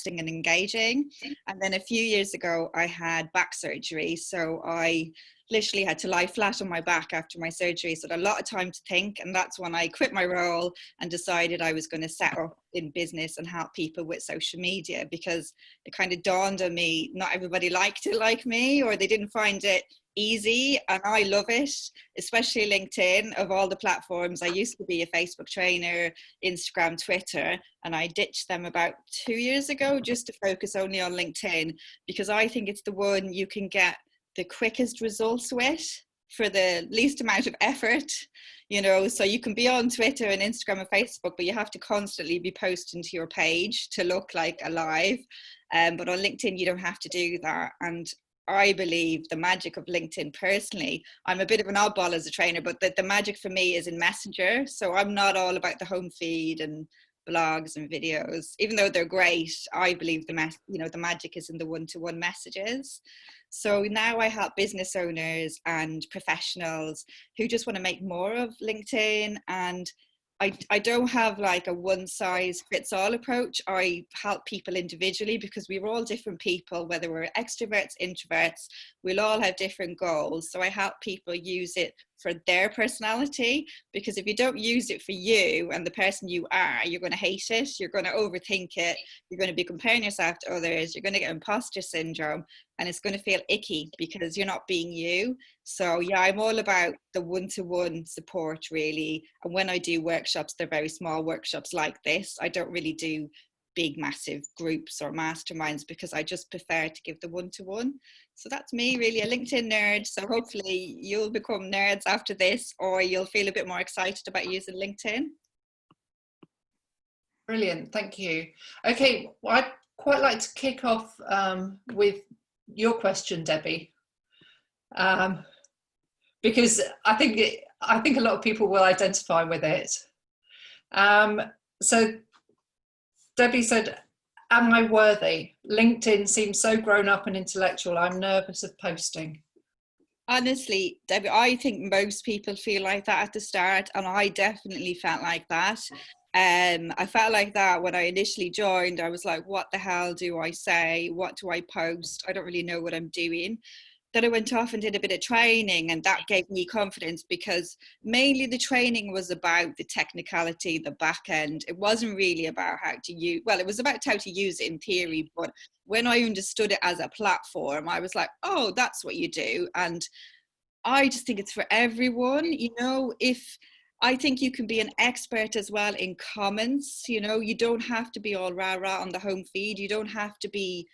and engaging. And then a few years ago, I had back surgery. So I literally had to lie flat on my back after my surgery. So I had a lot of time to think. And that's when I quit my role and decided I was going to set up in business and help people with social media, because it kind of dawned on me, not everybody liked it like me, or they didn't find it easy, and I love it, especially LinkedIn. Of all the platforms, I used to be a Facebook trainer, Instagram, Twitter, and I ditched them about 2 years ago just to focus only on LinkedIn, because I think it's the one you can get the quickest results with for the least amount of effort, you know. So you can be on Twitter and Instagram and Facebook, but you have to constantly be posting to your page to look like alive. But on LinkedIn, you don't have to do that. And I believe the magic of LinkedIn, personally, I'm a bit of an oddball as a trainer, but the magic for me is in Messenger. So I'm not all about the home feed and blogs and videos, even though they're great. I believe the magic is in the one-to-one messages. So now I help business owners and professionals who just want to make more of LinkedIn. And I don't have like a one size fits all approach. I help people individually, because we're all different people, whether we're extroverts, introverts, we'll all have different goals. So I help people use it for their personality, because if you don't use it for you and the person you are, you're going to hate it, you're going to overthink it, you're going to be comparing yourself to others, you're going to get imposter syndrome, and it's going to feel icky because you're not being you. So yeah, I'm all about the one-to-one support, really. And when I do workshops, they're very small workshops like this. I don't really do big massive groups or masterminds, because I just prefer to give the one-to-one. So that's me, really, a LinkedIn nerd. So hopefully you'll become nerds after this, or you'll feel a bit more excited about using LinkedIn. Brilliant, thank you. Okay, well, I'd quite like to kick off with your question, Debbie, because I think a lot of people will identify with it. So Debbie said, "Am I worthy? LinkedIn seems so grown up and intellectual. I'm nervous of posting." Honestly, Debbie, I think most people feel like that at the start, and I definitely felt like that. I felt like that when I initially joined. I was like, what the hell do I say? What do I post? I don't really know what I'm doing. Then I went off and did a bit of training, and that gave me confidence, because mainly the training was about the technicality, the back end. It wasn't really about how to use, well, it was about how to use it in theory, but when I understood it as a platform, I was like, oh, that's what you do. And I just think it's for everyone. You know, I think you can be an expert as well in comments. You know, you don't have to be all rah-rah on the home feed. You don't have to be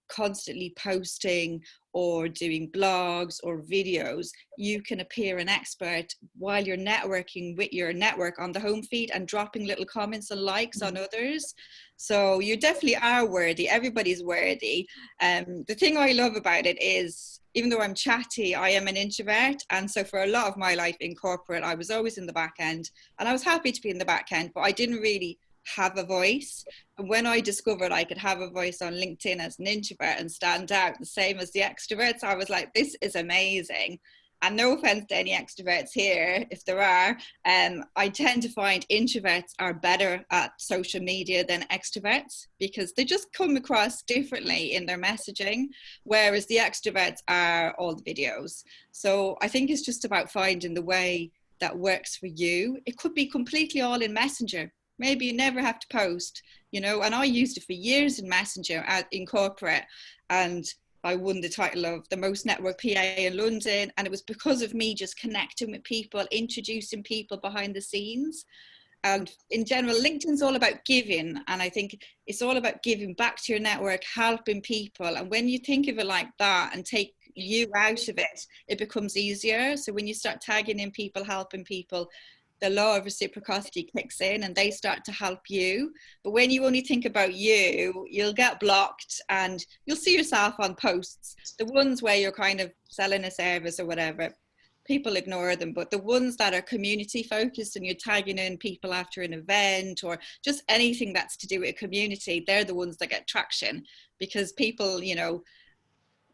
constantly posting or doing blogs or videos. You can appear an expert while you're networking with your network on the home feed and dropping little comments and likes on others. So you definitely are worthy. Everybody's worthy. The thing I love about it is, even though I'm chatty, I am an introvert. And so for a lot of my life in corporate, I was always in the back end, and I was happy to be in the back end, but I didn't really have a voice. And when I discovered I could have a voice on LinkedIn as an introvert and stand out the same as the extroverts, I was like, this is amazing. And no offense to any extroverts here, if there are, I tend to find introverts are better at social media than extroverts, because they just come across differently in their messaging, whereas the extroverts are all the videos. So I think it's just about finding the way that works for you. It could be completely all in Messenger. Maybe you never have to post, you know, and I used it for years in Messenger in corporate, and I won the title of the most networked PA in London. And it was because of me just connecting with people, introducing people behind the scenes. And in general, LinkedIn's all about giving. And I think it's all about giving back to your network, helping people. And when you think of it like that and take you out of it, it becomes easier. So when you start tagging in people, helping people, the law of reciprocity kicks in and they start to help you. But when you only think about you, you'll get blocked, and you'll see yourself on posts, the ones where you're kind of selling a service or whatever, people ignore them. But the ones that are community focused and you're tagging in people after an event or just anything that's to do with a community, they're the ones that get traction, because people, you know,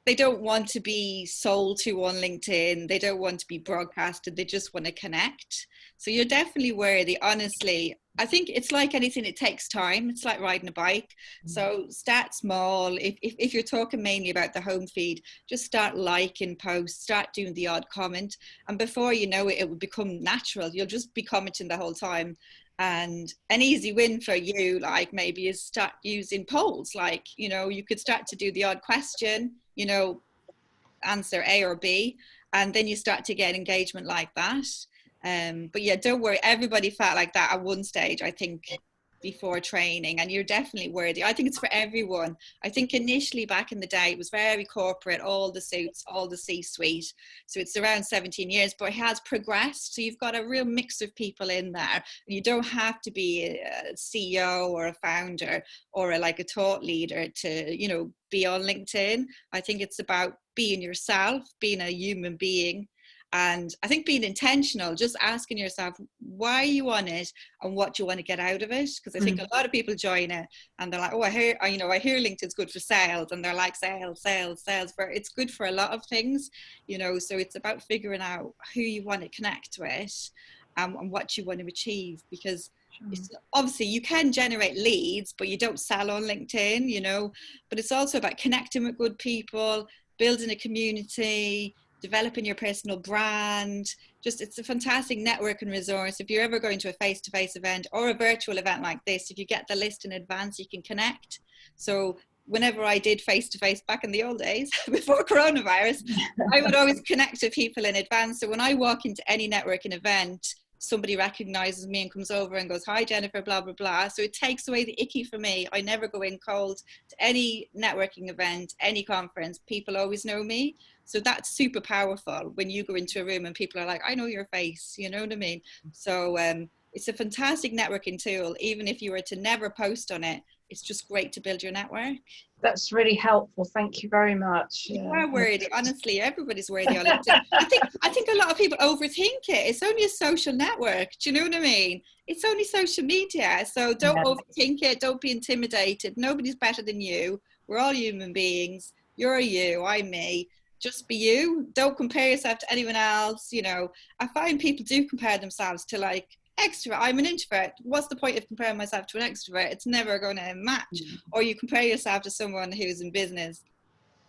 they don't want to be sold to on LinkedIn. They don't want to be broadcasted. They just want to connect. So you're definitely worthy. Honestly, I think it's like anything, it takes time. It's like riding a bike. So start small. If you're talking mainly about the home feed, just start liking posts, start doing the odd comment. And before you know it, it will become natural. You'll just be commenting the whole time. And an easy win for you, like maybe is start using polls. Like, you know, you could start to do the odd question, you know, answer A or B, and then you start to get engagement like that. But yeah, don't worry, everybody felt like that at one stage, I think, before training, and you're definitely worthy. I think it's for everyone. I think initially back in the day it was very corporate, all the suits, all the C-suite, so it's around 17 years, but it has progressed, so you've got a real mix of people in there. You don't have to be a CEO or a founder or like a thought leader to, you know, be on LinkedIn. I think it's about being yourself, being a human being. And I think being intentional, just asking yourself why you want it and what you want to get out of it. Because I think a lot of people join it and they're like, oh, I hear LinkedIn's good for sales. And they're like, sales. It's good for a lot of things, you know. So it's about figuring out who you want to connect with and what you want to achieve. Because obviously you can generate leads, but you don't sell on LinkedIn, you know. But it's also about connecting with good people, building a community, developing your personal brand. Just, it's a fantastic networking resource. If you're ever going to a face-to-face event or a virtual event like this, if you get the list in advance, you can connect. So whenever I did face-to-face back in the old days before coronavirus, I would always connect to people in advance. So when I walk into any networking event, somebody recognizes me and comes over and goes, hi Jennifer, blah blah blah. So it takes away the icky for me. I never go in cold to any networking event, any conference. People always know me. So that's super powerful when you go into a room and people are like, I know your face, you know what I mean? So it's a fantastic networking tool. Even if you were to never post on it, it's just great to build your network. That's really helpful. Thank you very much. You are worthy. Honestly, everybody's worthy on LinkedIn. I think a lot of people overthink it. It's only a social network. Do you know what I mean? It's only social media. So don't overthink it. Don't be intimidated. Nobody's better than you. We're all human beings. You're you. I'm me. Just be you. Don't compare yourself to anyone else. You know, I find people do compare themselves to like extrovert. I'm an introvert. What's the point of comparing myself to an extrovert? It's never going to match. Or you compare yourself to someone who's in business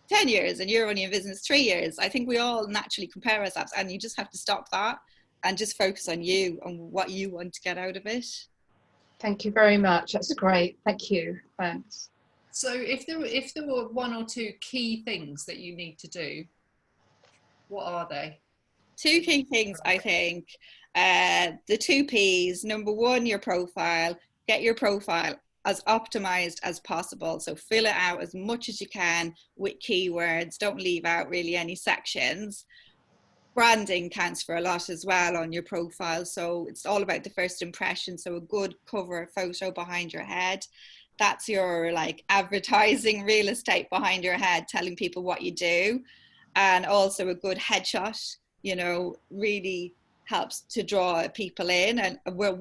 10 years and you're only in business 3 years. I think we all naturally compare ourselves, and you just have to stop that and just focus on you and what you want to get out of it. Thank you very much. That's great. Thank you. Thanks. So if there were one or two key things that you need to do, what are they? Two key things, I think. The 2 P's. Number 1, your profile. Get your profile as optimized as possible. So fill it out as much as you can with keywords. Don't leave out really any sections. Branding counts for a lot as well on your profile. So it's all about the first impression. So a good cover photo behind your head. That's your like advertising real estate behind your head, telling people what you do. And also a good headshot, you know, really helps to draw people in. And where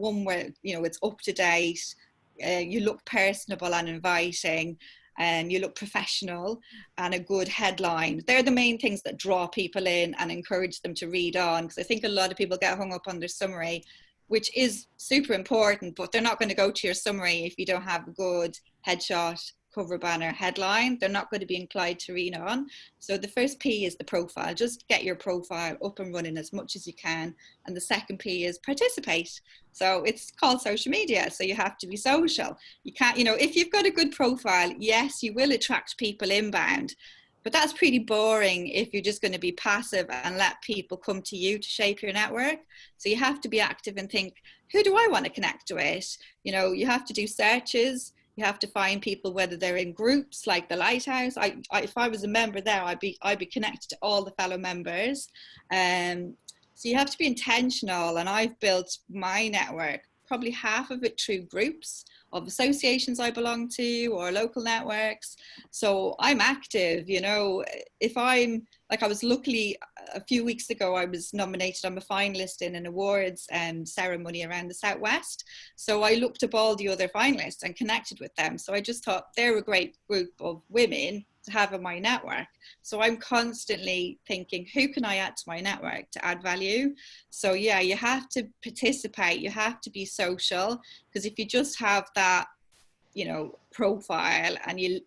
you know, it's up to date, you look personable and inviting, and you look professional, and a good headline. They're the main things that draw people in and encourage them to read on. Because I think a lot of people get hung up on their summary, which is super important, but they're not going to go to your summary if you don't have a good headshot, cover banner, headline. They're not going to be inclined to read on. So the first P is the profile. Just get your profile up and running as much as you can. And the second P is participate. So it's called social media, so you have to be social. You can't, you know, if you've got a good profile, yes, you will attract people inbound, but that's pretty boring if you're just going to be passive and let people come to you to shape your network. So you have to be active and think, who do I want to connect with? You know, you have to do searches. You have to find people, whether they're in groups like the Lighthouse. If I was a member there, I'd be connected to all the fellow members. So you have to be intentional. And I've built my network, probably half of it through groups of associations I belong to or local networks. So I'm active, you know. If I'm like, I was luckily a few weeks ago, I was nominated. I'm a finalist in an awards ceremony around the Southwest. So I looked up all the other finalists and connected with them. So I just thought they're a great group of women have in my network. So I'm constantly thinking, who can I add to my network to add value? So yeah, you have to participate, you have to be social, because if you just have that, you know, profile and you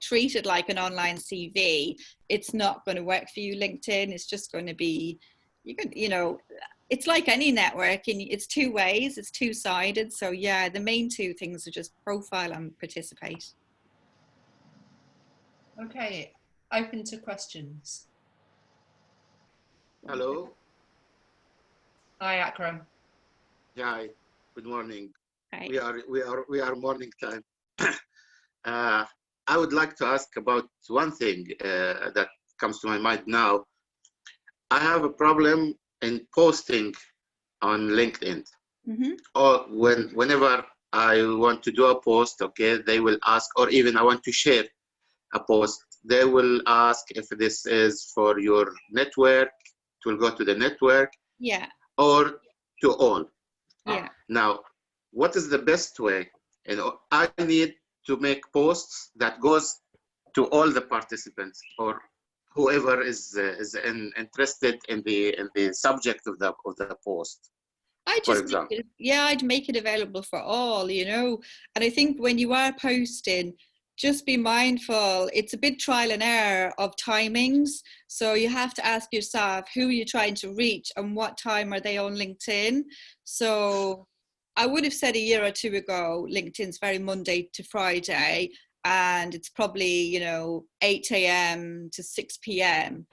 treat it like an online CV, it's not going to work for you. LinkedIn is just going to be, you know, it's like any network, and it's two ways, it's two-sided. So yeah, the main two things are just profile and participate. Okay, open to questions. Hello. Hi, Akram. Hi. Good morning. Right. We are morning time. I would like to ask about one thing that comes to my mind now. I have a problem in posting on LinkedIn. Mm-hmm. Or whenever I want to do a post, okay, they will ask, or even I want to share a post, they will ask if this is for your network, it will go to the network, Yeah. or to all. Yeah. Now, what is the best way? You know, I need to make posts that goes to all the participants or whoever is interested in the subject of the post. For example, I'd make it available for all, you know. And I think when you are posting, just be mindful. It's a bit trial and error of timings. So you have to ask yourself, who are you trying to reach and what time are they on LinkedIn? So I would have said a year or two ago, LinkedIn's very Monday to Friday, and it's probably, you know, 8 a.m. to 6 p.m.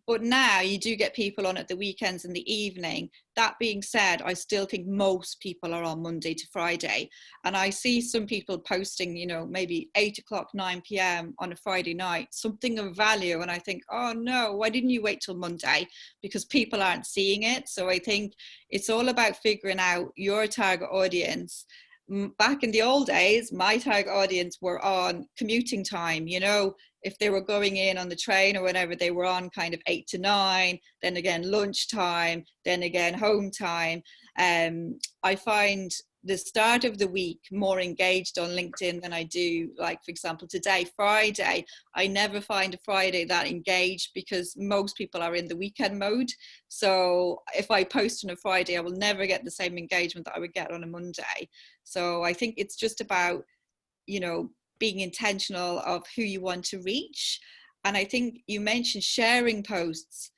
But now you do get people on at the weekends and the evening. That being said, I still think most people are on Monday to Friday. And I see some people posting, you know, maybe 8 o'clock, 9 p.m. on a Friday night, something of value. And I think, oh no, why didn't you wait till Monday? Because people aren't seeing it. So I think it's all about figuring out your target audience. Back in the old days, my target audience were on commuting time, you know, if they were going in on the train or whatever, they were on kind of 8 to 9, then again lunchtime, then again home time. I find the start of the week more engaged on LinkedIn than I do, like, for example, today, Friday. I never find a Friday that engaged because most people are in the weekend mode. So if I post on a Friday, I will never get the same engagement that I would get on a Monday. So I think it's just about, you know, being intentional of who you want to reach. And I think you mentioned sharing posts.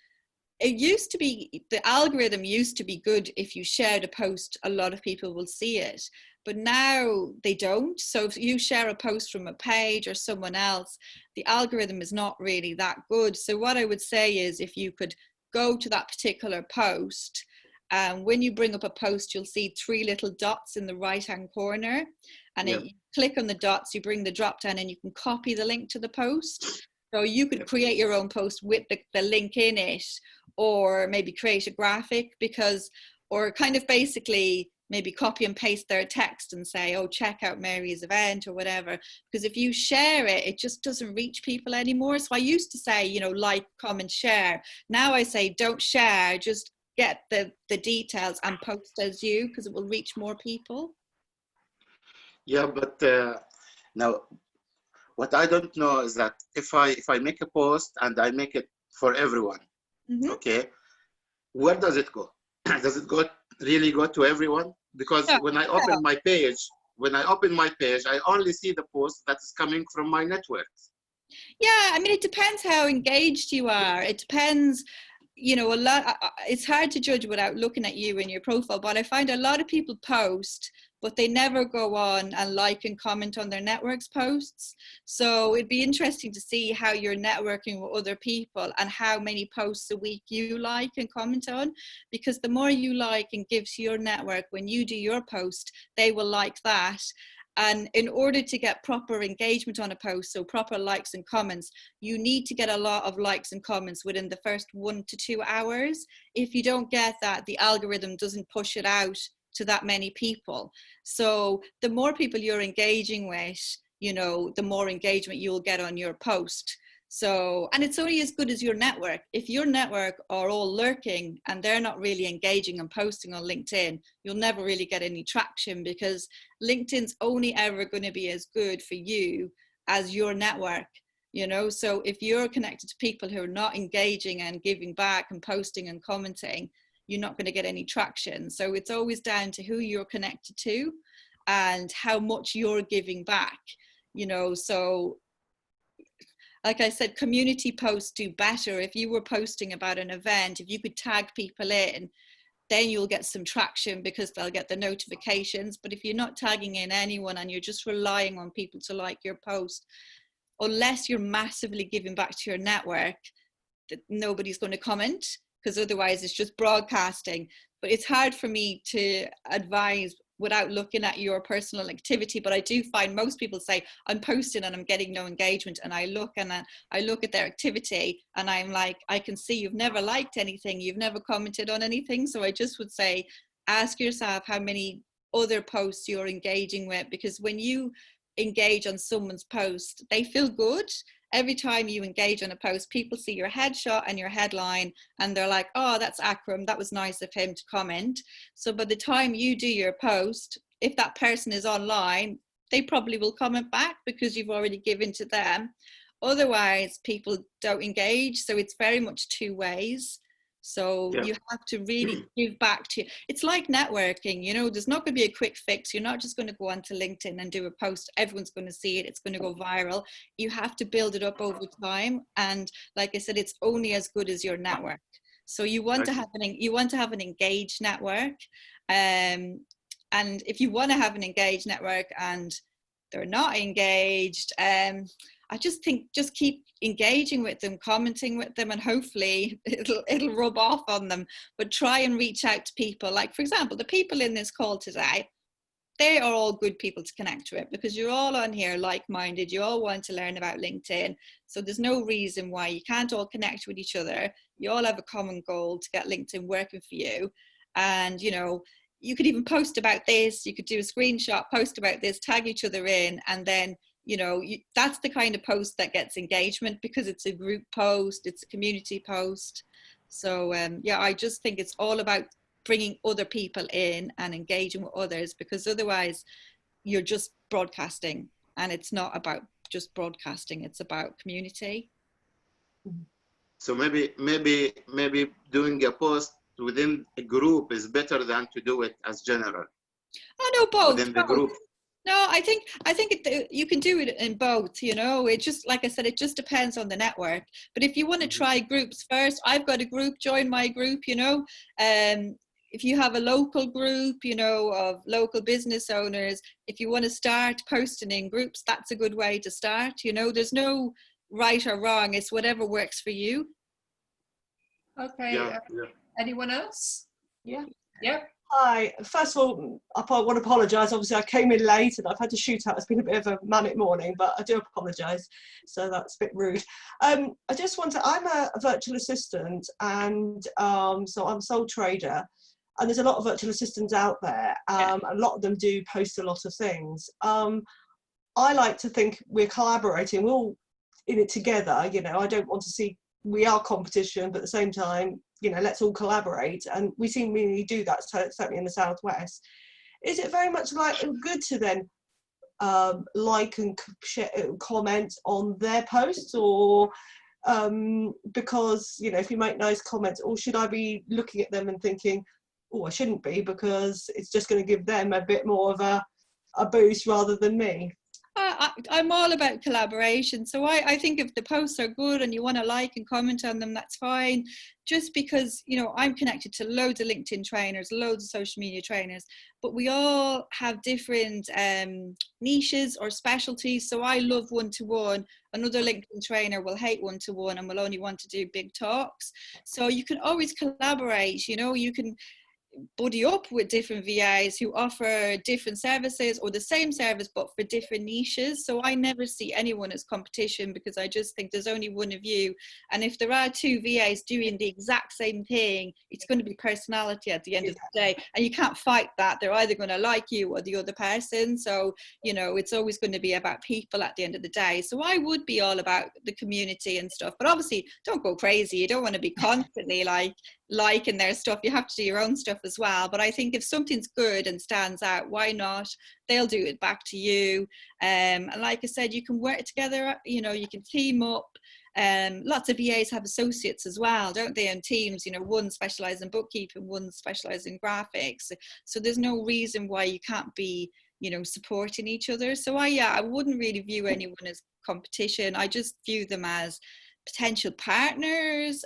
It used to be, the algorithm used to be good. If you shared a post, a lot of people will see it, but now they don't. So if you share a post from a page or someone else, the algorithm is not really that good. So what I would say is, if you could go to that particular post, when you bring up a post, you'll see 3 little dots in the right hand corner, and then you click on the dots, you bring the drop down, and you can copy the link to the post. So you could create your own post with the link in it, or maybe create a graphic, or kind of basically maybe copy and paste their text and say, oh, check out Mary's event or whatever. Because if you share it, it just doesn't reach people anymore. So I used to say, you know, like, comment, share. Now I say, don't share, just get the details and post as you, because it will reach more people. Yeah, but now what I don't know is that if I make a post and I make it for everyone, okay, where does it go? Does it really go to everyone? Because when I open my page, I only see the post that is coming from my network. Yeah, I mean, it depends how engaged you are. It depends, you know, a lot. It's hard to judge without looking at you and your profile, but I find a lot of people post, but they never go on and like and comment on their network's posts. So it'd be interesting to see how you're networking with other people and how many posts a week you like and comment on, because the more you like and give to your network when you do your post, they will like that. And in order to get proper engagement on a post, so proper likes and comments, you need to get a lot of likes and comments within the first 1 to 2 hours. If you don't get that, the algorithm doesn't push it out to that many people. So the more people you're engaging with, you know, the more engagement you'll get on your post. So, and it's only as good as your network. If your network are all lurking and they're not really engaging and posting on LinkedIn, you'll never really get any traction, because LinkedIn's only ever going to be as good for you as your network. you know. So if you're connected to people who are not engaging and giving back and posting and commenting, you're not going to get any traction. So it's always down to who you're connected to and how much you're giving back, you know. So like I said, community posts do better. If you were posting about an event, if you could tag people in, then you'll get some traction because they'll get the notifications. But if you're not tagging in anyone and you're just relying on people to like your post, unless you're massively giving back to your network, that nobody's going to comment, because otherwise it's just broadcasting. But it's hard for me to advise without looking at your personal activity. But I do find most people say, I'm posting and I'm getting no engagement. And I look at their activity and I'm like, I can see you've never liked anything, you've never commented on anything. So I just would say, ask yourself how many other posts you're engaging with, because when you engage on someone's post, they feel good. Every time you engage on a post, people see your headshot and your headline and they're like, oh, that's Akram, that was nice of him to comment. So by the time you do your post, if that person is online, they probably will comment back because you've already given to them. Otherwise, people don't engage. So it's very much two ways. So you have to really give back to, it's like networking, you know, there's not going to be a quick fix. You're not just going to go onto LinkedIn and do a post. Everyone's going to see it. It's going to go viral. You have to build it up over time. And like I said, it's only as good as your network. So you want to have an engaged network. And if you want to have an engaged network and they're not engaged, I just think just keep engaging with them, commenting with them, and hopefully it'll rub off on them. But try and reach out to people. Like, for example, the people in this call today, they are all good people to connect with because you're all on here like-minded. You all want to learn about LinkedIn. So there's no reason why you can't all connect with each other. You all have a common goal to get LinkedIn working for you. And, you know, you could even post about this. You could do a screenshot, post about this, tag each other in, and then, you know, that's the kind of post that gets engagement because it's a group post, it's a community post. So yeah, I just think it's all about bringing other people in and engaging with others, because otherwise you're just broadcasting, and it's not about just broadcasting, it's about community. So maybe doing a post within a group is better than to do it as general. I know both. Within the group. No, I think you can do it in both, you know. It just, like I said, it just depends on the network. But if you want to try groups first, I've got a group, join my group, you know. If you have a local group, you know, of local business owners, if you want to start posting in groups, that's a good way to start. You know, there's no right or wrong. It's whatever works for you. Okay. Anyone else? Yeah. Hi. First of all, I want to apologise. Obviously, I came in late and I've had to shoot out. It's been a bit of a manic morning, but I do apologise. So that's a bit rude. I just want to, I'm a virtual assistant, and so I'm a sole trader, and there's a lot of virtual assistants out there. A lot of them do post a lot of things. I like to think we're collaborating. We're all in it together. You know, I don't want to see we are competition, but at the same time, you know, let's all collaborate, and we seem to really do that, certainly in the Southwest. Is it very much like good to then like and share, comment on their posts, or because, you know, if you make nice comments, or should I be looking at them and thinking, oh, I shouldn't be, because it's just going to give them a bit more of a boost rather than me? I'm all about collaboration. So I think if the posts are good and you want to like and comment on them, that's fine. Just because, you know, I'm connected to loads of LinkedIn trainers, loads of social media trainers, but we all have different niches or specialties. So I love one-to-one. Another LinkedIn trainer will hate one-to-one and will only want to do big talks. So you can always collaborate, you know, you can buddy up with different VAs who offer different services or the same service but for different niches. So I never see anyone as competition, because I just think there's only one of you, and if there are two VAs doing the exact same thing, it's going to be personality at the end of the day, and you can't fight that. They're either going to like you or the other person. So, you know, it's always going to be about people at the end of the day. So I would be all about the community and stuff, but obviously don't go crazy. You don't want to be constantly like liking their stuff, you have to do your own stuff as well. But I think if something's good and stands out, why not? They'll do it back to you. And like I said, you can work together, you know, you can team up. Lots of VAs have associates as well, don't they, in teams, you know, one specializes in bookkeeping, one specializes in graphics. So there's no reason why you can't be, you know, supporting each other. So I wouldn't really view anyone as competition. I just view them as potential partners.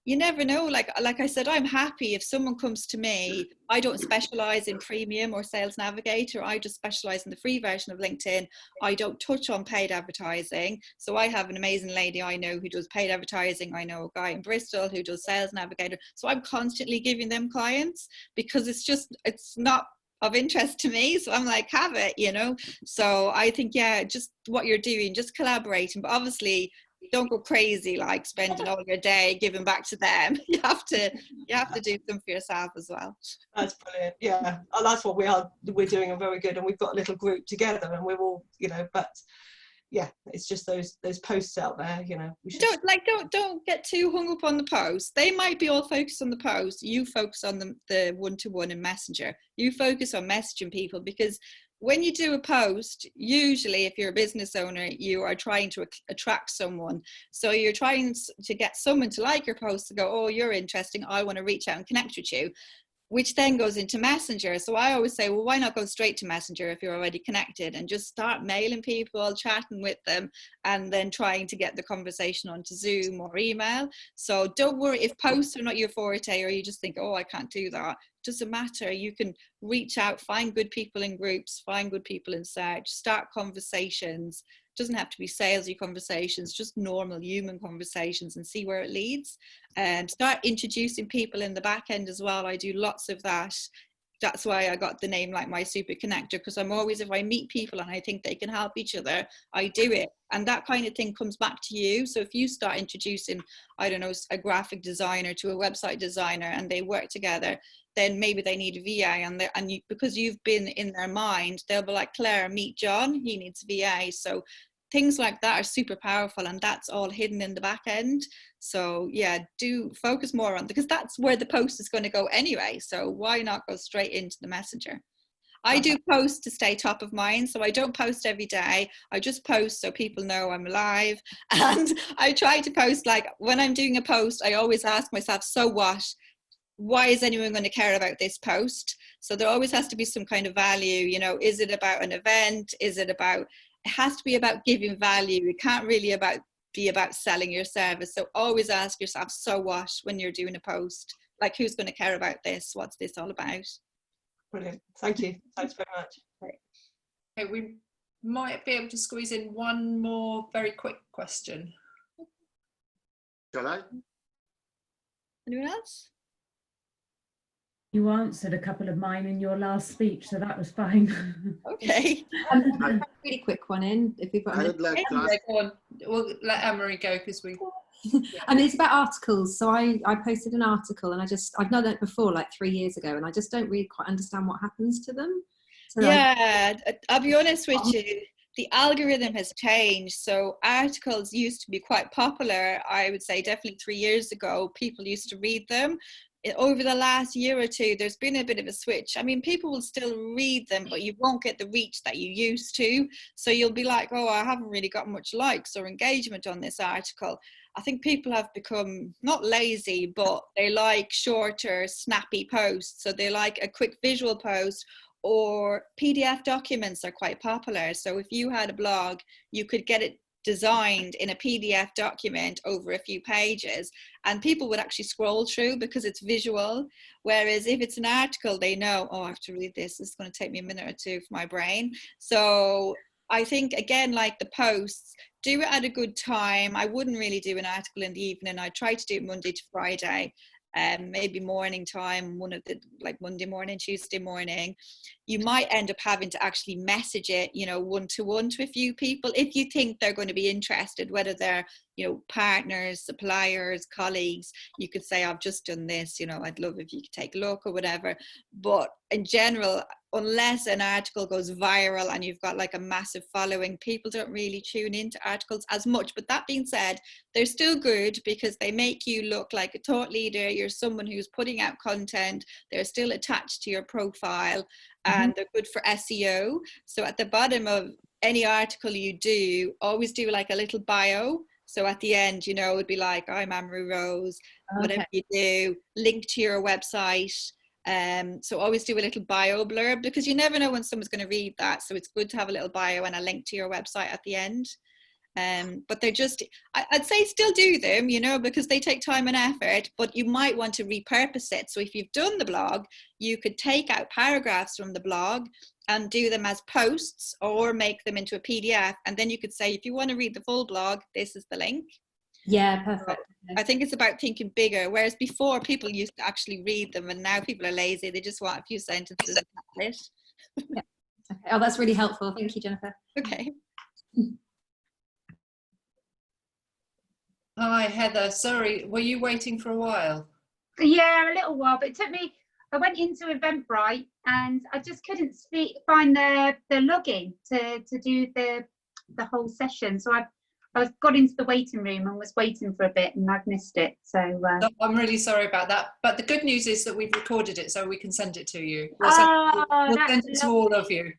You never know, like I said, I'm happy if someone comes to me. I don't specialize in premium or sales navigator. I just specialize in the free version of LinkedIn. I don't touch on paid advertising. So I have an amazing lady I know who does paid advertising. I know a guy in Bristol who does sales navigator. So I'm constantly giving them clients because it's not of interest to me. So I'm like, have it, you know. So I think, yeah, just what you're doing, just collaborating, but obviously don't go crazy like spending all your day giving back to them. You have to do some for yourself as well. That's brilliant. Yeah, that's what we're doing, and very good. And we've got a little group together, and we're all, you know, but yeah, it's just those posts out there, you know. We should... don't get too hung up on the post. They might be all focused on the post. You focus on the one-to-one in Messenger. You focus on messaging people, because when you do a post, usually if you're a business owner, you are trying to attract someone. So you're trying to get someone to like your post, to go, oh, you're interesting, I want to reach out and connect with you, which then goes into Messenger. So I always say, well, why not go straight to Messenger if you're already connected, and just start mailing people, chatting with them, and then trying to get the conversation onto Zoom or email. So don't worry if posts are not your forte, or you just think, oh, I can't do that. Doesn't matter. You can reach out, find good people in groups, find good people in search, start conversations. Doesn't have to be salesy conversations, just normal human conversations, and see where it leads. And start introducing people in the back end as well. I do lots of that. That's why I got the name Like My Super Connector, because I'm always, if I meet people and I think they can help each other, I do it. And that kind of thing comes back to you. So if you start introducing, I don't know, a graphic designer to a website designer, and they work together, then maybe they need a VA, because you've been in their mind, they'll be like, Claire, meet John, he needs a VA. So things like that are super powerful, and that's all hidden in the back end. So yeah, do focus more on, because that's where the post is going to go anyway. So why not go straight into the Messenger? I do post to stay top of mind, so I don't post every day. I just post so people know I'm alive. And I try to post, like when I'm doing a post, I always ask myself, so what? Why is anyone going to care about this post? So there always has to be some kind of value, you know. Is it about an event? It has to be about giving value. It can't really be about selling your service. So always ask yourself, so what, when you're doing a post? Like, who's going to care about this? What's this all about? Brilliant. Thank you. Thanks very much. Okay, we might be able to squeeze in one more very quick question. Shall I? Anyone else? You answered a couple of mine in your last speech, so that was fine. Okay. A really quick one in, if we've got. I would like to ask. Go on. We'll let Amerie go, because we. I mean, it's about articles. So I posted an article, and I've done it before, like 3 years ago, and I just don't really quite understand what happens to them. So yeah, I'll be honest with you. The algorithm has changed. So articles used to be quite popular. I would say definitely 3 years ago, people used to read them. Over the last year or two, there's been a bit of a switch. I mean, people will still read them, but you won't get the reach that you used to. So you'll be like, oh, I haven't really got much likes or engagement on this article. I think people have become not lazy, but they like shorter, snappy posts. So they like a quick visual post, or PDF documents are quite popular. So if you had a blog, you could get it designed in a PDF document over a few pages, and people would actually scroll through because it's visual. Whereas if it's an article, they know, oh, I have to read this. It's going to take me a minute or two for my brain. So I think, again, like the posts, do it at a good time. I wouldn't really do an article in the evening. I try to do it Monday to Friday. Maybe morning time, one of the, like Monday morning, Tuesday morning. You might end up having to actually message it, you know, one-to-one to a few people if you think they're going to be interested, whether they're, you know, partners, suppliers, colleagues. You could say, I've just done this, you know, I'd love if you could take a look or whatever. But in general, unless an article goes viral and you've got like a massive following, people don't really tune into articles as much. But that being said, they're still good because they make you look like a thought leader. You're someone who's putting out content. They're still attached to your profile, and they're good for SEO. So at the bottom of any article you do, always do like a little bio. So at the end, you know, it would be like, I'm Amerie Rose, whatever you do, link to your website. So always do a little bio blurb, because you never know when someone's going to read that. So it's good to have a little bio and a link to your website at the end. But they're just, I'd say still do them, you know, because they take time and effort, but you might want to repurpose it. So if you've done the blog, you could take out paragraphs from the blog and do them as posts, or make them into a PDF. And then you could say, if you want to read the full blog, this is the link. Yeah, perfect. I think it's about thinking bigger, whereas before people used to actually read them, and now people are lazy. They just want a few sentences and that's it. Yeah. Okay. Oh, that's really helpful. Thank you, Jennifer. Okay. Hi, Heather. Sorry, were you waiting for a while? Yeah, a little while, but it took me, I went into Eventbrite and I just couldn't find the login to do the whole session. So I got into the waiting room and was waiting for a bit, and I've missed it. So I'm really sorry about that. But the good news is that we've recorded it, so we can send it to you. we'll send it to all of you.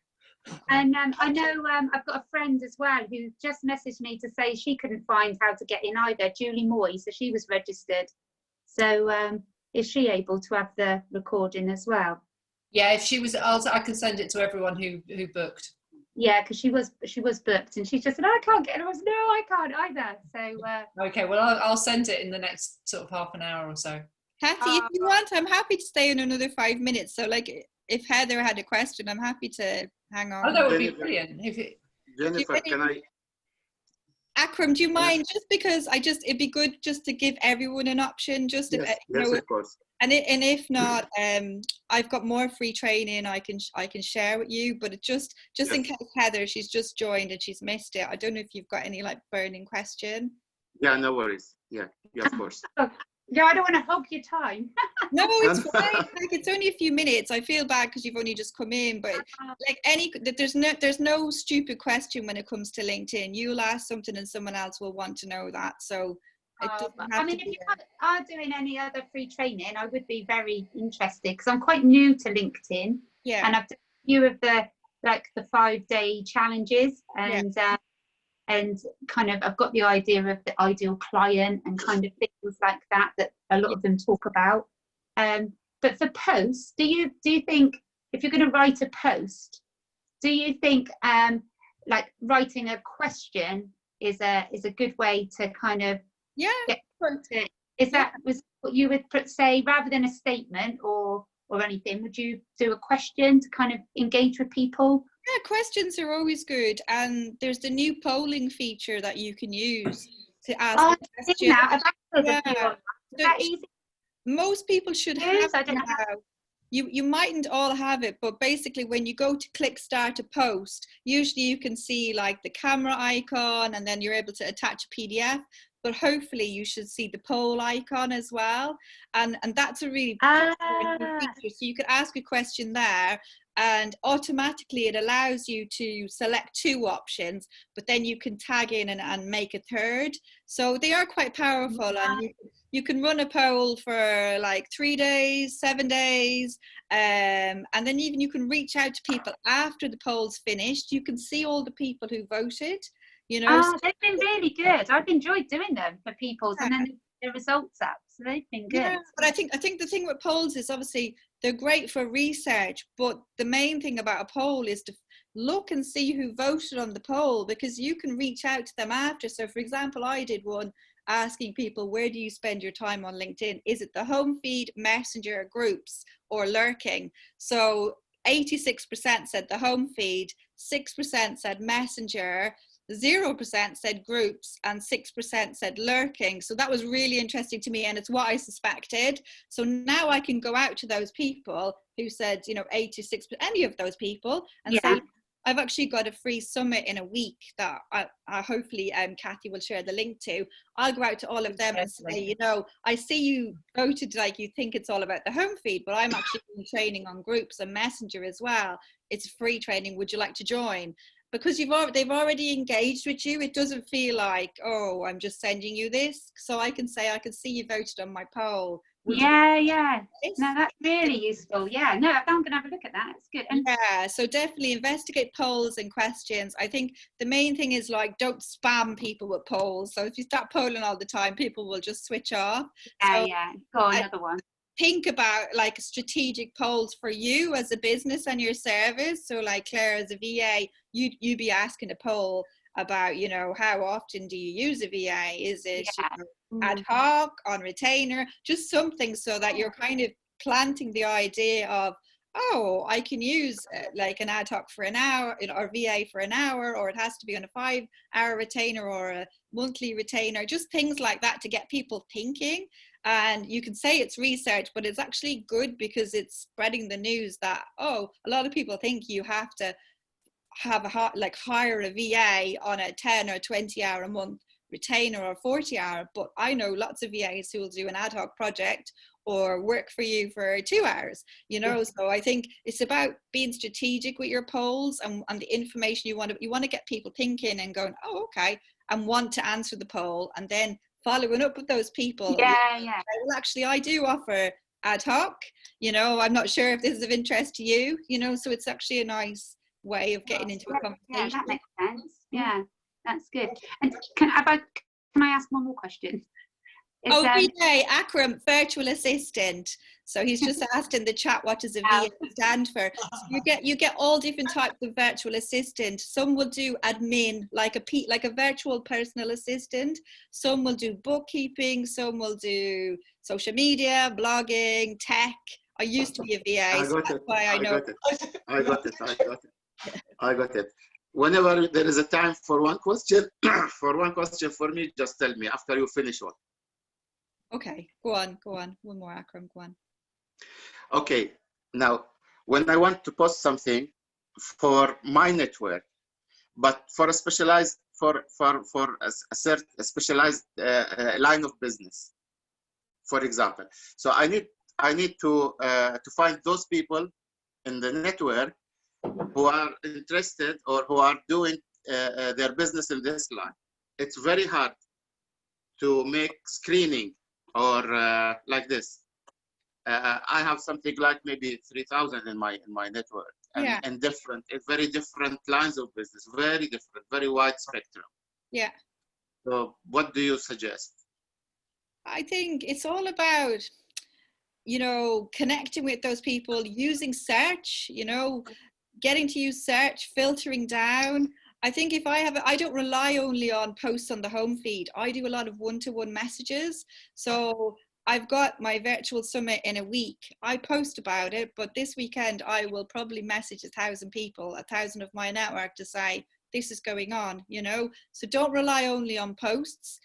And I know I've got a friend as well who just messaged me to say she couldn't find how to get in either, Julie Moy, so she was registered. So is she able to have the recording as well? Yeah, if she was, I can send it to everyone who booked. Yeah, because she was booked, and she just said, I can't get it. I was, no, I can't either. So okay, well, I'll send it in the next sort of half an hour or so. Cathy, if you want, I'm happy to stay in another 5 minutes. So like, if Heather had a question, I'm happy to hang on. Oh, that would be brilliant. Jennifer, can I? Akram, do you mind? Just because it'd be good just to give everyone an option. Just Yes, yes, of course. And if not, I've got more free training I can share with you. But it just in case Heather, she's just joined and she's missed it. I don't know if you've got any like burning question. Yeah, no worries. Yeah, of course. yeah, I don't want to hog your time. No, it's fine. Like, it's only a few minutes. I feel bad because you've only just come in, but like there's no stupid question when it comes to LinkedIn. You'll ask something and someone else will want to know that. So I mean, if you are doing any other free training, I would be very interested, because I'm quite new to LinkedIn. Yeah. And I've done a few of the 5-day challenges, and kind of I've got the idea of the ideal client and kind of things like that a lot of them talk about. But for posts, do you think if you're going to write a post, do you think like writing a question is a good way to kind of get it? Was what you would say, rather than a statement or anything? Would you do a question to kind of engage with people? Yeah, questions are always good, and there's the new polling feature that you can use to ask a question. That easy? Most people should have it now. You mightn't all have it, but basically when you go to click start a post, usually you can see like the camera icon, and then you're able to attach a PDF. But hopefully you should see the poll icon as well, and that's a really new feature. So you could ask a question there, and automatically it allows you to select 2 options, but then you can tag in and make a third. So they are quite powerful, and you can run a poll for like 3 days, 7 days, and then even you can reach out to people after the poll's finished. You can see all the people who voted. You know, they've been really good. I've enjoyed doing them for people, and then the results up. So they've been good. Yeah, but I think the thing with polls is obviously they're great for research, but the main thing about a poll is to look and see who voted on the poll, because you can reach out to them after. So, for example, I did one asking people, where do you spend your time on LinkedIn? Is it the home feed, Messenger, groups, or lurking? So 86% said the home feed, 6% said Messenger, 0% said groups, and 6% said lurking. So that was really interesting to me, and it's what I suspected. So now I can go out to those people who said, 86%, any of those people, and say, I've actually got a free summit in a week that I hopefully Cathy will share the link to. I'll go out to all of them and say, you know, I see you voted like you think it's all about the home feed, but I'm actually doing training on groups and Messenger as well. It's free training. Would you like to join? Because they've already engaged with you. It doesn't feel like, oh, I'm just sending you this. So I can say, I can see you voted on my poll. Yeah. No, that's really useful. Yeah, no, I'm going to have a look at that. It's good. And yeah, so definitely investigate polls and questions. I think the main thing is like, don't spam people with polls. So if you start polling all the time, people will just switch off. Yeah. Go another one. Think about like strategic polls for you as a business and your service. So like Claire, as a VA, you'd be asking a poll about, you know, how often do you use a VA? Is it ad hoc, on retainer, just something so that you're kind of planting the idea of, oh, I can use like an ad hoc for an hour or VA for an hour, or it has to be on a 5-hour retainer or a monthly retainer, just things like that to get people thinking. And you can say it's research, but it's actually good because it's spreading the news that, oh, a lot of people think you have to have hire a VA on a 10 or 20 hour a month retainer or 40 hour, but I know lots of VAs who will do an ad hoc project or work for you for 2 hours, you know. So I think it's about being strategic with your polls and the information you want to get people thinking and going, oh, okay, and want to answer the poll, and then following up with those people. Well, actually, I do offer ad hoc, you know, I'm not sure if this is of interest to you, you know, so it's actually a nice way of getting into a conversation. Yeah, that makes sense. Yeah, that's good. And can I ask one more question? VA, Akram, virtual assistant. So he's just asked in the chat, what does a VA stand for? So you get all different types of virtual assistant. Some will do admin, like a virtual personal assistant. Some will do bookkeeping. Some will do social media, blogging, tech. I used to be a VA, so that's why I know. I got it. Whenever there is a time for one question, for me, just tell me after you finish one. Okay, go on. One more, Akram, go on. Okay, now when I want to post something for my network, but for a specialized for a specialized line of business, for example, so I need to find those people in the network who are interested or who are doing their business in this line. It's very hard to make screening or like this. I have something like maybe 3,000 in my network, and very different lines of business, very different, very wide spectrum. Yeah. So what do you suggest? I think it's all about, you know, connecting with those people, using search, you know, getting to use search, filtering down. I think if I don't rely only on posts on the home feed. I do a lot of one-to-one messages. So I've got my virtual summit in a week. I post about it, but this weekend I will probably message 1,000 people, 1,000 of my network, to say this is going on, you know. So don't rely only on posts.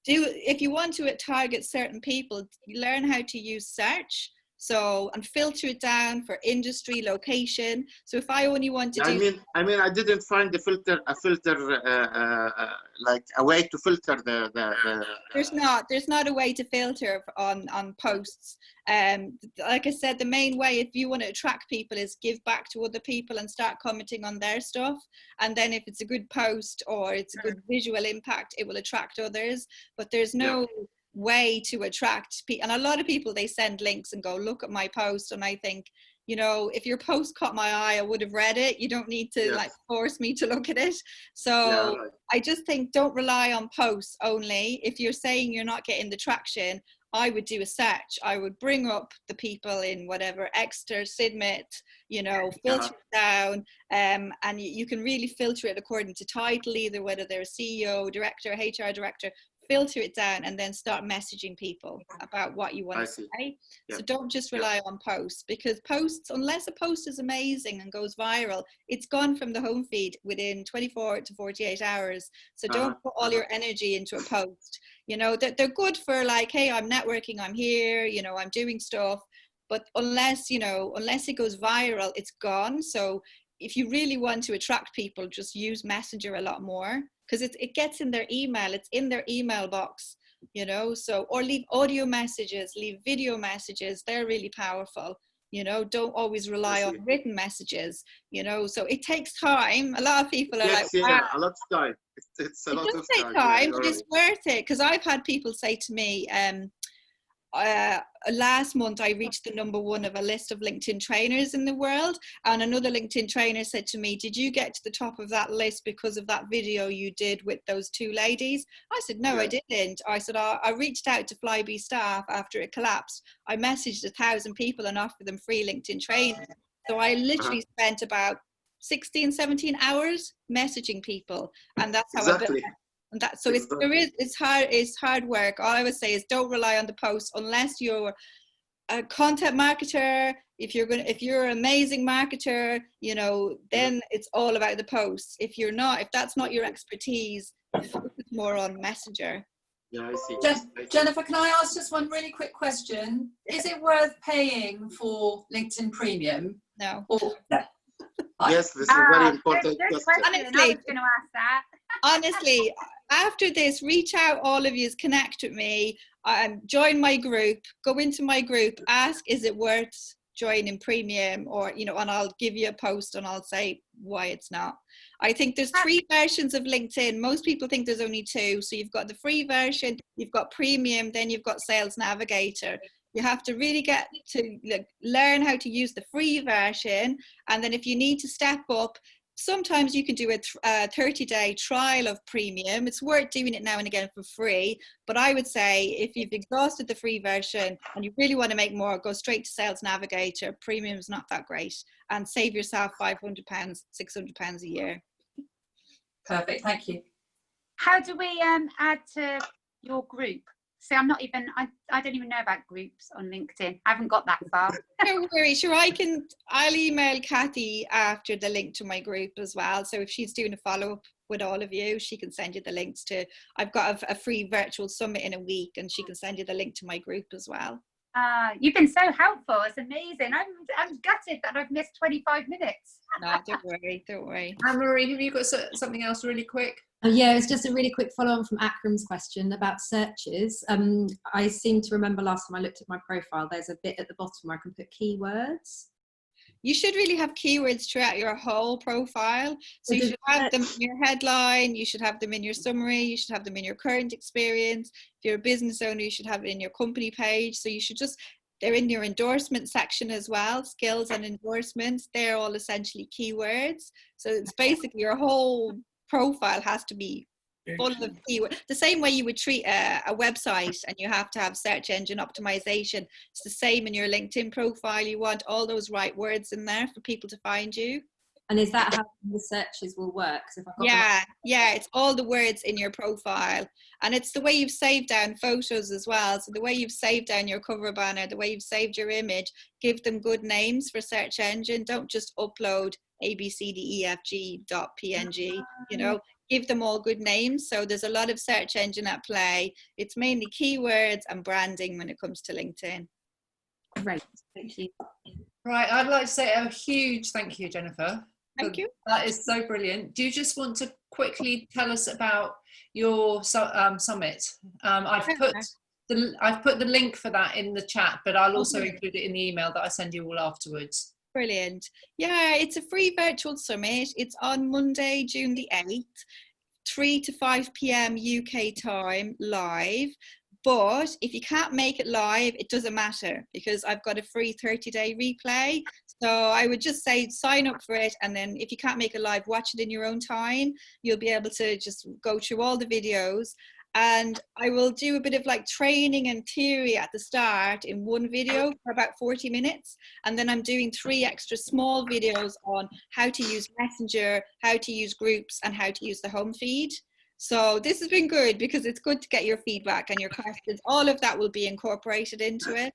If you want to target certain people, learn how to use search. So, and filter it down for industry, location. So if I only want to do... I mean, I didn't find a filter like a way to filter the... There's not a way to filter on posts. Like I said, the main way, if you want to attract people, is give back to other people and start commenting on their stuff. And then if it's a good post or it's a good visual impact, it will attract others. But there's no... way to attract people. And a lot of people, they send links and go, look at my post, and I think, you know, if your post caught my eye, I would have read it. You don't need to like force me to look at it. So I just think don't rely on posts only. If you're saying you're not getting the traction, I would do a search. I would bring up the people in whatever, Exeter, Sidmouth, you know, filter it down, and you can really filter it according to title, either whether they're a CEO, director, HR director. Filter it down and then start messaging people about what you want to say. So don't just rely on posts, because posts, unless a post is amazing and goes viral, it's gone from the home feed within 24 to 48 hours. So don't put all your energy into a post. You know, they're good for like, hey, I'm networking, I'm here, you know, I'm doing stuff. But unless it goes viral, it's gone. So if you really want to attract people, just use Messenger a lot more, because it gets in their email, it's in their email box, you know. So, or leave audio messages, leave video messages, they're really powerful, you know. Don't always rely on written messages, you know. So it takes time. A lot of people are like, wow. A lot of time. It's a lot of time. Yeah, but it's worth it, because I've had people say to me, last month I reached the #1 of a list of LinkedIn trainers in the world, and another LinkedIn trainer said to me, did you get to the top of that list because of that video you did with those 2 ladies? I said, no, I didn't. I said, I reached out to Flybe staff after it collapsed. I messaged 1,000 people and offered them free LinkedIn training. So I literally spent about 16, 17 hours messaging people, and that's how I built it. And that, so it's hard work. All I would say is don't rely on the posts unless you're a content marketer. If you're an amazing marketer, you know, then it's all about the posts. If you're not, if that's not your expertise, focus more on Messenger. Yeah, I see. Jennifer, can I ask just one really quick question? Is it worth paying for LinkedIn Premium? No. Yes, this is a very important question. Honestly, I was going to ask that. Honestly, after this, reach out, all of you, connect with me, join my group, go into my group, ask, is it worth joining Premium, or, you know, and I'll give you a post and I'll say why it's not. I think there's 3 versions of LinkedIn. Most people think there's only 2. So you've got the free version, you've got Premium, then you've got Sales Navigator. You have to really get to learn how to use the free version. And then if you need to step up, sometimes you can do a 30-day trial of Premium. It's worth doing it now and again for free. But I would say if you've exhausted the free version and you really want to make more, go straight to Sales Navigator. Premium is not that great. And save yourself £500, £600 a year. Perfect, thank you. How do we add to your group? So I'm not even, I don't even know about groups on LinkedIn. I haven't got that far. Don't worry, sure, I'll email Cathy after the link to my group as well. So if she's doing a follow-up with all of you, she can send you the links to, I've got a free virtual summit in a week, and she can send you the link to my group as well. You've been so helpful. It's amazing. I'm gutted that I've missed 25 minutes. No, don't worry, don't worry. Amerie, have you got something else really quick? Yeah, it's just a really quick follow-on from Akram's question about searches. I seem to remember last time I looked at my profile, there's a bit at the bottom where I can put keywords. You should really have keywords throughout your whole profile. So you should have them in your headline, you should have them in your summary, you should have them in your current experience. If you're a business owner, you should have it in your company page. So you should they're in your endorsement section as well, skills and endorsements. They're all essentially keywords. So it's basically your whole profile has to be full of keywords. The same way you would treat a website and you have to have search engine optimization. It's the same in your LinkedIn profile. You want all those right words in there for people to find you. And is that how the searches will work? If I've got it's all the words in your profile, and it's the way you've saved down photos as well. So the way you've saved down your cover banner, the way you've saved your image, give them good names for search engine. Don't just upload abcdefg.png, you know, give them all good names. So there's a lot of search engine at play. It's mainly keywords and branding when it comes to LinkedIn. Great, thank you. Right, I'd like to say a huge thank you, Jennifer. Thank you. That is so brilliant. Do you just want to quickly tell us about your summit? I've put the link for that in the chat, but I'll also include it in the email that I send you all afterwards. Brilliant. Yeah, it's a free virtual summit. It's on Monday, June the 8th, 3 to 5 p.m. UK time, live. But if you can't make it live, it doesn't matter, because I've got a free 30-day replay. So I would just say sign up for it, and then if you can't make it live, watch it in your own time. You'll be able to just go through all the videos. And I will do a bit of like training and theory at the start in one video for about 40 minutes. And then I'm doing 3 extra small videos on how to use Messenger, how to use groups, and how to use the home feed. So this has been good, because it's good to get your feedback and your questions. All of that will be incorporated into it.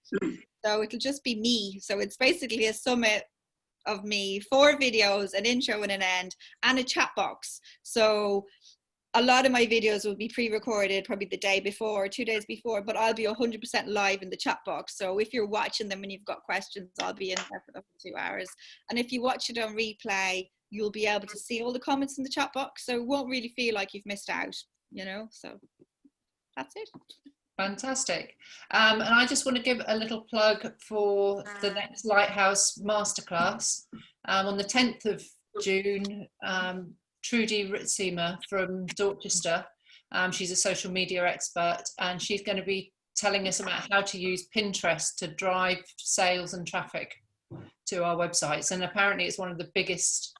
So it'll just be me. So it's basically a summit of me, 4 videos, an intro and an end, and a chat box. So a lot of my videos will be pre-recorded probably the day before or 2 days before, but I'll be 100% live in the chat box. So if you're watching them and you've got questions, I'll be in there for the 2 hours. And if you watch it on replay, you'll be able to see all the comments in the chat box, so it won't really feel like you've missed out, you know. So that's it. Fantastic. And I just want to give a little plug for the next Lighthouse Masterclass on the 10th of June. Trudy Ritzema from Dorchester, she's a social media expert, and she's going to be telling us about how to use Pinterest to drive sales and traffic to our websites. And apparently it's one of the biggest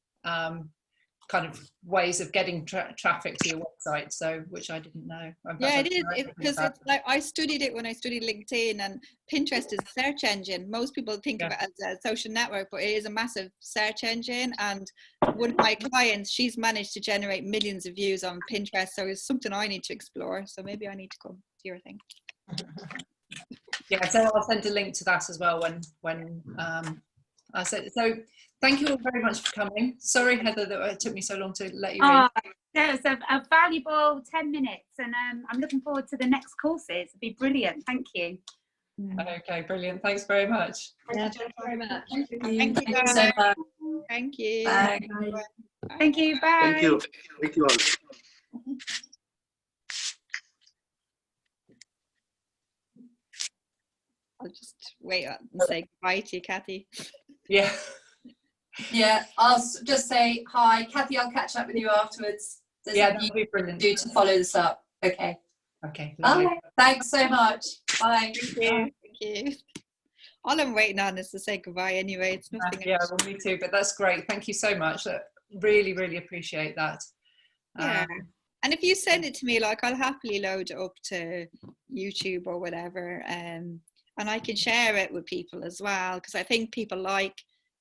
kind of ways of getting traffic to your website, so which I didn't know. Yeah, it is, because it's like, I studied it when I studied LinkedIn, and Pinterest is a search engine. Most people think of it as a social network, but it is a massive search engine. And one of my clients, she's managed to generate millions of views on Pinterest, so it's something I need to explore. So maybe I need to come to your thing. Yeah, so I'll send a link to that as well when I said so. Thank you all very much for coming. Sorry, Heather, that it took me so long to let you in. That was a valuable 10 minutes, and I'm looking forward to the next courses. It'll be brilliant. Thank you. Okay, brilliant. Thanks very much. Thank you very much. Thank you guys. so much. Thank you. Bye. Thank you. Bye. Thank you. Thank you all. I'll just wait and say goodbye to you, Cathy. Yeah. Yeah, I'll just say hi, Cathy. I'll catch up with you afterwards. Yeah, that'd be brilliant. Do to follow this up. Okay. Okay. Lovely. Bye. Thanks so much. Bye. Thank you. Thank you. All I'm waiting on is to say goodbye anyway. It's nothing. Yeah, well, me too. But that's great. Thank you so much. Really, really appreciate that. Yeah. And if you send it to me, like, I'll happily load it up to YouTube or whatever, and I can share it with people as well, because I think people like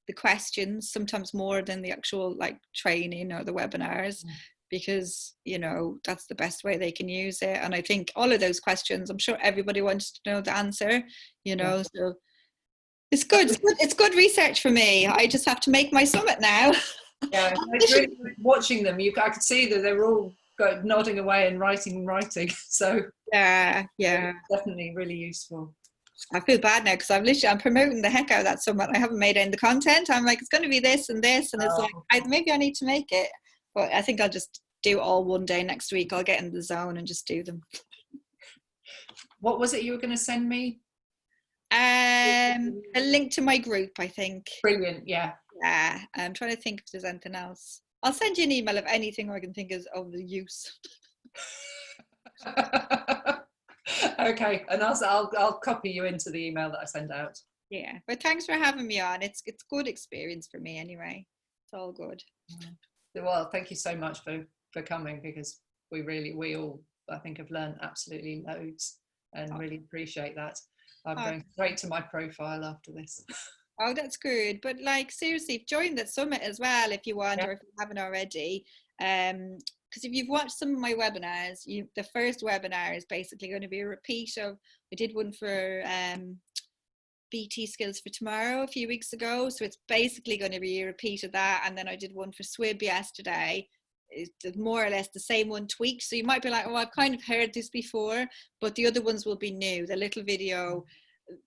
the questions sometimes more than the actual like training or the webinars, because, you know, that's the best way they can use it. And I think all of those questions, I'm sure everybody wants to know the answer, you know. So it's good. It's good research for me. I just have to make my summit now. Yeah, it's really watching them. I could see that they were all nodding away and writing. So yeah, definitely really useful. I feel bad now because I'm promoting the heck out of that summit. I haven't made it in the content. I'm like, it's going to be this and this, and it's like, maybe I need to make it, but I think I'll just do it all one day next week. I'll get in the zone and just do them. What was it you were going to send me? A link to my group, I think. Brilliant. Yeah. I'm trying to think if there's anything else. I'll send you an email of anything I can think of the use. Okay, and I'll copy you into the email that I send out. Yeah, but thanks for having me on. It's good experience for me anyway. It's all good. Well, thank you so much for coming, because we all, I think, have learned absolutely loads, and really appreciate that. I'm going straight to my profile after this. Oh, that's good. But like, seriously, join the summit as well if you want, or if you haven't already. Because if you've watched some of my webinars, the first webinar is basically going to be a repeat of, we did one for BT Skills for Tomorrow a few weeks ago. So it's basically going to be a repeat of that. And then I did one for SWIB yesterday. It's more or less the same one tweaked. So you might be like, oh, I've kind of heard this before, but the other ones will be new. The little video,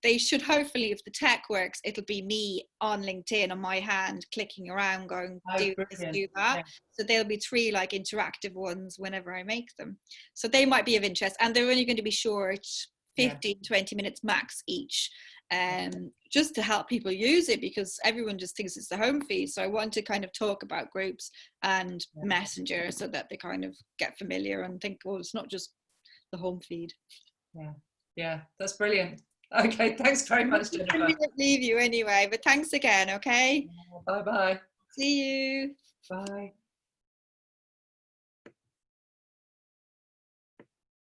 they should, hopefully, if the tech works, it'll be me on LinkedIn on my hand clicking around going, do this, do that. Yeah. So there'll be 3 like interactive ones whenever I make them. So they might be of interest, and they're only going to be short, 15, 20 minutes max each, just to help people use it, because everyone just thinks it's the home feed. So I want to kind of talk about groups and Messenger so that they kind of get familiar and think, well, it's not just the home feed. Yeah, that's brilliant. Okay, thanks very much, Jennifer. I'm going to leave you anyway, but thanks again, okay? Bye-bye. See you. Bye.